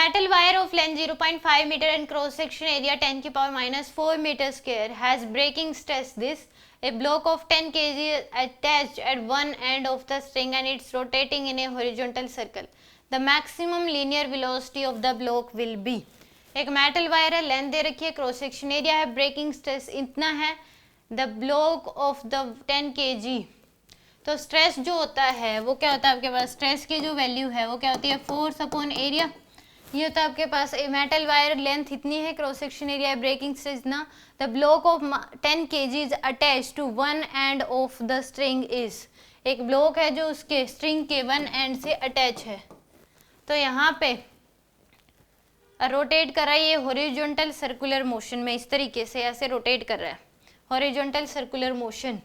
metal wire of length 0.5 meter and cross section area 10 की power minus 4 meter square has breaking stress. This a block of 10 kg is attached at one end of the string and it's rotating in a horizontal circle. The maximum linear velocity of the block will be. एक metal wire है, length दे रखी है, cross section area है, breaking stress इतना है, the block of the 10 kg. तो stress जो होता है वो क्या होता है आपके पास, स्ट्रेस की जो वैल्यू है वो क्या होती है, फोर्स अपॉन एरिया. ये होता है आपके पास मेटल वायर, लेंथ इतनी है, क्रॉस सेक्शन एरिया है, ब्रेकिंग स्ट्रेस ना. The block of 10 kg is attach to one end of the string is. एक ब्लॉक है जो उसके स्ट्रिंग के वन एंड से अटैच है. तो यहाँ पे रोटेट कर रहा है ये हॉरिजॉन्टल सर्कुलर मोशन में, इस तरीके से ऐसे रोटेट कर रहा है, हॉरिजॉन्टल सर्कुलर मोशन,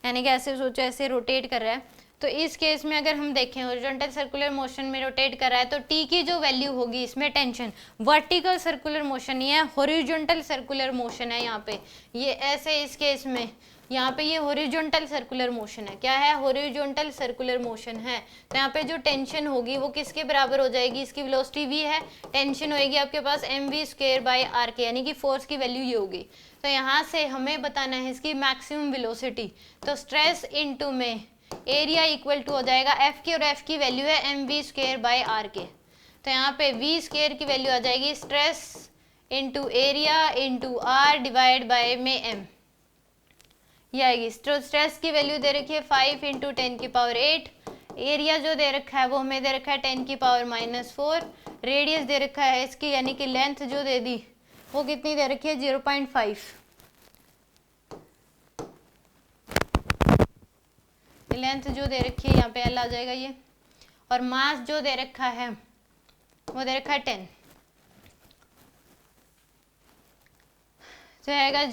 यानी कि ऐसे सोचो ऐसे रोटेट कर रहा है. तो इस केस में अगर हम देखें हॉरिजॉन्टल सर्कुलर मोशन में रोटेट कर रहा है तो टी की जो वैल्यू होगी इसमें टेंशन, वर्टिकल सर्कुलर मोशन, ये हॉरिजॉन्टल सर्कुलर मोशन है यहाँ पे, ये ऐसे इस केस में यहाँ पे ये हॉरिजॉन्टल सर्कुलर मोशन है. क्या है, हॉरिजॉन्टल सर्कुलर मोशन है. तो यहाँ पे जो टेंशन होगी वो किसके बराबर हो जाएगी, इसकी वेलोसिटी v है, टेंशन होएगी आपके पास mv²/r के, यानी कि फोर्स की वैल्यू ये होगी. तो यहाँ से हमें बताना है इसकी मैक्सिमम वेलोसिटी. तो स्ट्रेस इनटू में एरिया इक्वल टू हो जाएगा एफ की, और एफ की वैल्यू है mv²/r के. तो यहाँ पे v² की वैल्यू आ जाएगी stress into area into r divide by में m, ये आएगी. स्ट्रेस की वैल्यू दे रखी है 5 × 10⁸. एरिया जो दे रखा है वो हमें दे रखा है 10⁻⁻⁴. रेडियस दे रखा है इसकी, यानी कि लेंथ जो दे दी वो कितनी दे रखी है 0.5. लेंथ जो दे रखी है यहाँ पे L आ जाएगा ये, और मास जो दे रखा है वो दे रखा है 10. तो आएगा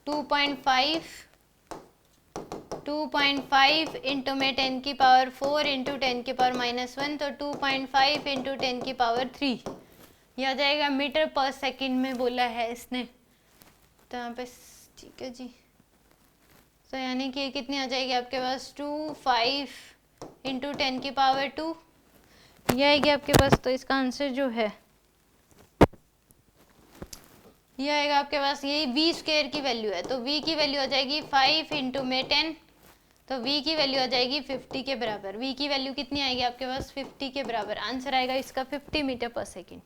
2.5 इंटू में 10⁴ इंटू 10⁻⁻⁴. तो 2.5 इंटू 10⁻3 यह आ जाएगा मीटर पर सेकंड में बोला है इसने. तो यहाँ पे ठीक है जी. तो यानी कि कितनी आ जाएगी आपके पास 25 इंटू 10⁻2 ये आएगी आपके पास. तो इसका आंसर जो है ये आएगा आपके पास, यही v² की वैल्यू है. तो v की वैल्यू आ जाएगी 5 इंटू में 10, तो v की वैल्यू आ जाएगी 50 के बराबर. v की वैल्यू कितनी आएगी आपके पास 50 के बराबर. आंसर आएगा इसका 50 मीटर पर सेकेंड.